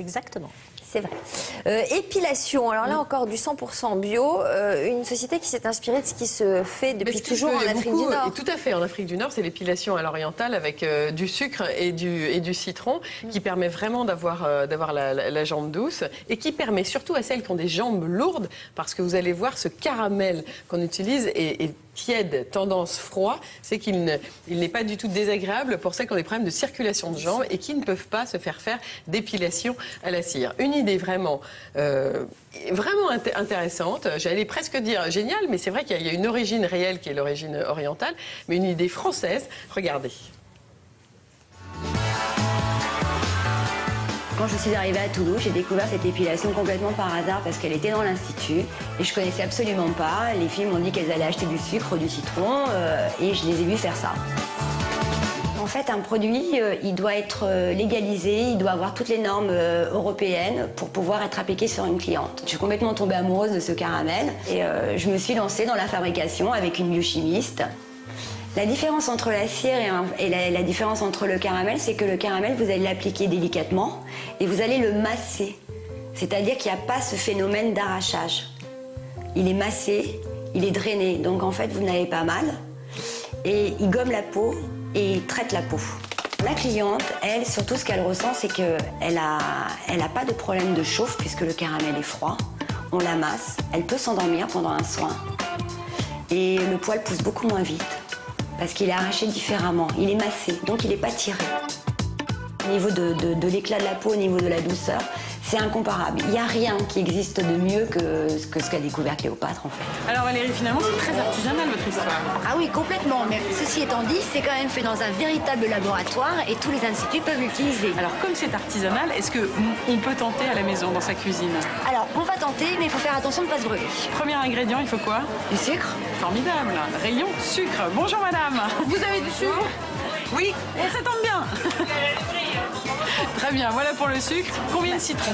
Exactement. C'est vrai. Épilation, alors là encore du 100% bio, une société qui s'est inspirée de ce qui se fait depuis toujours en Afrique du Nord. Tout à fait, en Afrique du Nord, c'est l'épilation à l'orientale avec du sucre et du citron qui permet vraiment d'avoir la jambe douce et qui permet surtout à celles qui ont des jambes lourdes, parce que vous allez voir ce caramel qu'on utilise est tiède, tendance froid, c'est qu'il n'est pas du tout désagréable pour celles qui ont des problèmes de circulation de jambes et qui ne peuvent pas se faire d'épilation à la cire. Une idée vraiment intéressante, j'allais presque dire géniale, mais c'est vrai qu'il y a une origine réelle qui est l'origine orientale, mais une idée française. Regardez. Quand je suis arrivée à Toulouse, j'ai découvert cette épilation complètement par hasard parce qu'elle était dans l'institut et je connaissais absolument pas. Les filles m'ont dit qu'elles allaient acheter du sucre, du citron et je les ai vues faire ça. En fait, un produit, il doit être légalisé, il doit avoir toutes les normes européennes pour pouvoir être appliqué sur une cliente. Je suis complètement tombée amoureuse de ce caramel et je me suis lancée dans la fabrication avec une biochimiste. La différence entre la cire et la différence entre le caramel, c'est que le caramel, vous allez l'appliquer délicatement et vous allez le masser. C'est-à-dire qu'il n'y a pas ce phénomène d'arrachage. Il est massé, il est drainé, donc en fait, vous n'avez pas mal. Et il gomme la peau et il traite la peau. La cliente, elle, surtout ce qu'elle ressent, c'est qu'elle a pas de problème de chauffe puisque le caramel est froid. On la masse, elle peut s'endormir pendant un soin. Et le poil pousse beaucoup moins vite. Parce qu'il est arraché différemment, il est massé, donc il n'est pas tiré. Au niveau de l'éclat de la peau, au niveau de la douceur, c'est incomparable. Il n'y a rien qui existe de mieux que ce qu'a découvert Cléopâtre, en fait. Alors Valérie, finalement, c'est très artisanal votre histoire. Ah oui, complètement. Mais ceci étant dit, c'est quand même fait dans un véritable laboratoire et tous les instituts peuvent l'utiliser. Alors comme c'est artisanal, est-ce qu'on peut tenter à la maison, dans sa cuisine? Alors, on va tenter, mais il faut faire attention de ne pas se brûler. Premier ingrédient, il faut quoi? Du sucre. Formidable. Rayon sucre. Bonjour madame. Vous avez du sucre? Oui. Et ça tombe bien. Très bien, voilà pour le sucre. Combien de citrons?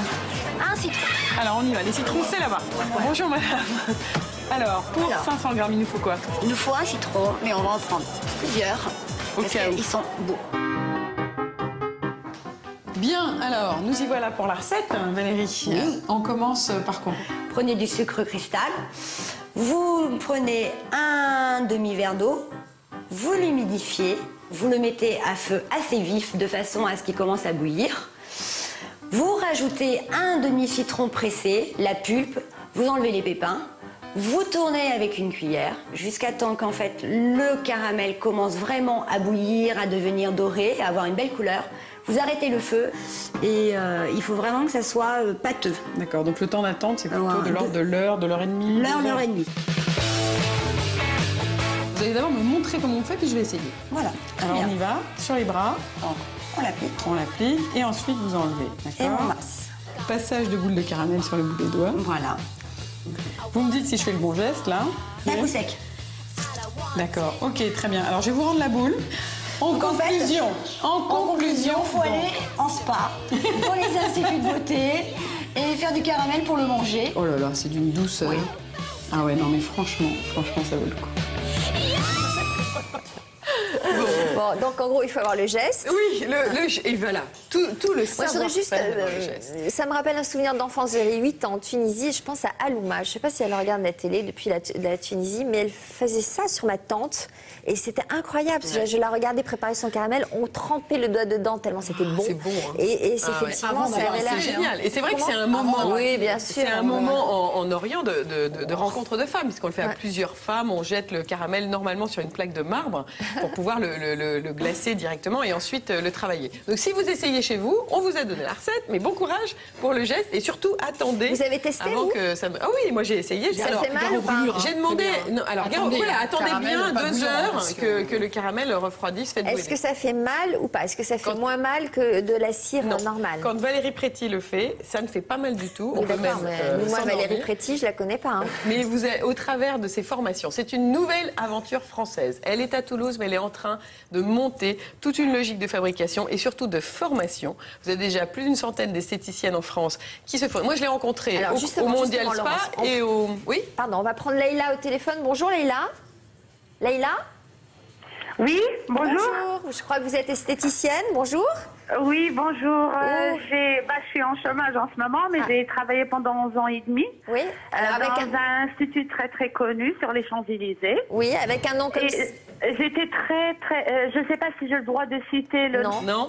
Un citron. Alors on y va, les citrons c'est là-bas. Bonjour madame. Alors, pour 500 grammes, il nous faut quoi? Il nous faut un citron, mais on va en prendre plusieurs. Au parce cas où. qu'ils sont beaux. Bien, alors, nous y voilà pour la recette, Valérie. Oui. On commence par quoi? Prenez du sucre cristal, vous prenez un demi-verre d'eau, vous l'humidifiez, vous le mettez à feu assez vif de façon à ce qu'il commence à bouillir. Vous rajoutez un demi-citron pressé, la pulpe, vous enlevez les pépins, vous tournez avec une cuillère jusqu'à temps qu'en fait le caramel commence vraiment à bouillir, à devenir doré, à avoir une belle couleur. Vous arrêtez le feu et il faut vraiment que ça soit pâteux. D'accord, donc le temps d'attente, c'est plutôt de l'ordre de l'heure, de l'heure et demie? L'heure et demie. Vous allez d'abord me montrer comment on fait, puis je vais essayer. Voilà. Alors on y va, sur les bras. On l'applique. On l'applique et ensuite vous enlevez. Et on D'accord. masse. Passage de boule de caramel sur le bout des doigts. Voilà. Vous me dites si je fais le bon geste là. Un coup sec. D'accord, ok, très bien. Alors je vais vous rendre la boule. En conclusion, Il faut aller en spa, pour les instituts de beauté et faire du caramel pour le manger. Oh là là, c'est d'une douceur. Oui. Ah ouais, non mais franchement, ça vaut le coup. Bon, donc en gros, il faut avoir le geste. Oui, et voilà, tout le Moi, je savoir voudrais juste, faire dans le geste. ça me rappelle un souvenir d'enfance. J'avais 8 ans en Tunisie, je pense à Alouma. Je ne sais pas si elle regarde la télé depuis la Tunisie, mais elle faisait ça sur ma tante. Et c'était incroyable. Ouais. Je la regardais préparer son caramel, on trempait le doigt dedans tellement c'était bon. C'est bon. Hein. Et c'est Ah ouais. effectivement, ça avait l'air C'est génial. Et c'est vrai que c'est un Comment moment. Oui, bien sûr. C'est un moment en Orient de rencontre de femmes, puisqu'on le fait à plusieurs femmes. On jette le caramel normalement sur une plaque de marbre pour pouvoir le glacer directement et ensuite le travailler. Donc si vous essayez chez vous, on vous a donné la recette, mais bon courage pour le geste et surtout attendez. Vous avez testé avant vous que ça me... Ah oui, moi j'ai essayé. Ça fait mal ou pas? J'ai demandé. Non, alors attendez bien 2 heures que le caramel refroidisse. Est-ce que ça fait mal ou pas? Est-ce que ça fait moins mal que de la cire normale? Quand Valérie Préti le fait, ça ne fait pas mal du tout. On peut même moi, Valérie s'endormir. Préti, je la connais pas. Hein. Mais vous êtes au travers de ces formations. C'est une nouvelle aventure française. Elle est à Toulouse, mais elle est en train de monter toute une logique de fabrication et surtout de formation. Vous avez déjà plus d'une centaine d'esthéticiennes en France qui se font. Moi, je l'ai rencontrée au Mondial Spa Laurence, et au. Oui. Pardon, on va prendre Leïla au téléphone. Bonjour Leïla. Leïla? Oui, bonjour. Bonjour. Je crois que vous êtes esthéticienne. Bonjour. Oui, bonjour. Oh. Je suis en chômage en ce moment, mais j'ai travaillé pendant 11 ans et demi Oui, alors dans un institut très très connu sur les Champs-Élysées. Oui, avec un nom comme Et j'étais je ne sais pas si j'ai le droit de citer le nom. Non.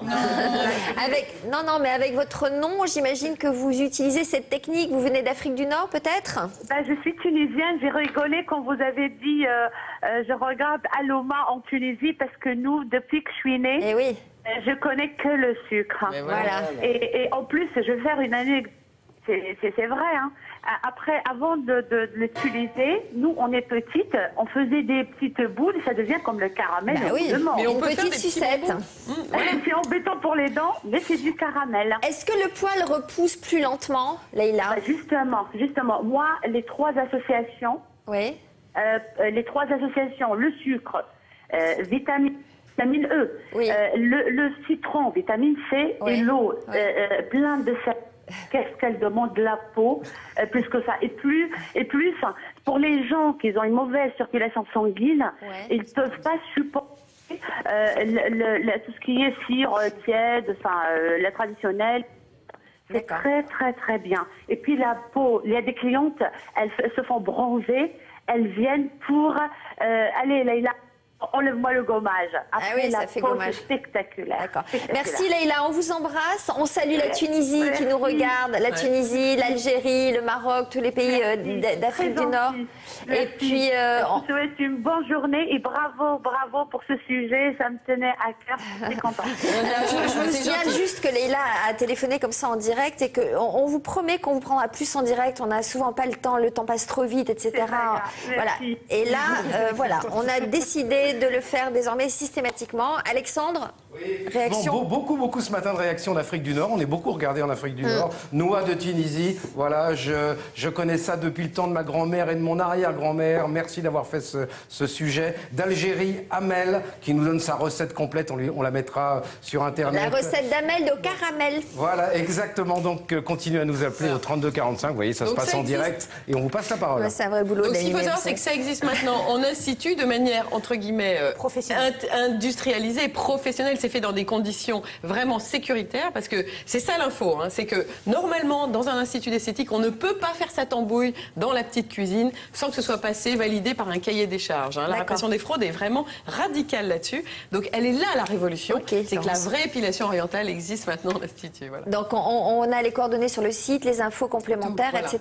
Non, mais avec votre nom, j'imagine que vous utilisez cette technique. Vous venez d'Afrique du Nord, peut-être? Je suis tunisienne. J'ai rigolé quand vous avez dit je regarde Alouma en Tunisie parce que nous, depuis que je suis née, Eh oui. je connais que le sucre. Mais Voilà. Et en plus, je vais faire une anecdote. C'est vrai, hein. Après, avant de l'utiliser, nous, on est petites, on faisait des petites boules, ça devient comme le caramel. Bah oui, Mais on une peut faire petite des petits sucette. bonbons. C'est embêtant pour les dents, mais c'est du caramel. Est-ce que le poil repousse plus lentement, Leïla? Justement, moi, les trois associations, Oui. le sucre, vitamine E, Oui. le citron, vitamine C Oui. et l'eau, Oui. plein de ça. Qu'est-ce qu'elle demande de la peau, plus que ça. Et plus, pour les gens qui ont une mauvaise circulation sanguine, Ouais. ils ne peuvent pas supporter tout ce qui est cire tiède, la traditionnelle. C'est D'accord. très, très, très bien. Et puis la peau, il y a des clientes, elles se font bronzer, elles viennent pour... allez, Leïla, enlève-moi le gommage. Après, oui, ça la fait peau, gommage. c'est spectaculaire. D'accord. Spectaculaire. Merci Leïla, on vous embrasse. On salue la Tunisie qui nous Merci. regarde, la Tunisie, l'Algérie, le Maroc, tous les pays d'Afrique Très du Nord. gentil. Et Merci. puis, Je vous souhaite une bonne journée et bravo pour ce sujet. Ça me tenait à cœur. Je suis contente. je vous C'est signale gentil. juste que Leïla a téléphoné comme ça en direct et qu'on vous promet qu'on vous prendra plus en direct. On n'a souvent pas le temps passe trop vite, etc. C'est pas grave. Voilà. Merci. Et là, voilà, on a décidé de le faire désormais systématiquement. Alexandre, réaction? Beaucoup ce matin de réactions d'Afrique du Nord. On est beaucoup regardé en Afrique du Nord. Noix de Tunisie, voilà, je connais ça depuis le temps de ma grand-mère et de mon arrière-grand-mère. Merci d'avoir fait ce sujet. D'Algérie, Amel, qui nous donne sa recette complète. On la mettra sur Internet. La recette d'Amel de caramel. Voilà, exactement. Donc, continuez à nous appeler au 32 45. Vous voyez, ça Donc, se passe ça en existe. direct. Et on vous passe la parole. Ouais, c'est un vrai boulot. Donc, ce qu'il faut d'animer, savoir, vous c'est que savez. ça existe maintenant en institut de manière, entre guillemets, industrialisée, professionnelle. C'est fait dans des conditions vraiment sécuritaires parce que c'est ça l'info. Hein, c'est que normalement, dans un institut d'esthétique, on ne peut pas faire sa tambouille dans la petite cuisine sans que ce soit passé, validé par un cahier des charges. Hein. La D'accord. répression des fraudes est vraiment radicale là-dessus. Donc, elle est là, la révolution. Ok, c'est que la Florence. vraie épilation orientale existe maintenant en institut. Voilà. Donc on a les coordonnées sur le site, les infos complémentaires, Tout, voilà. etc.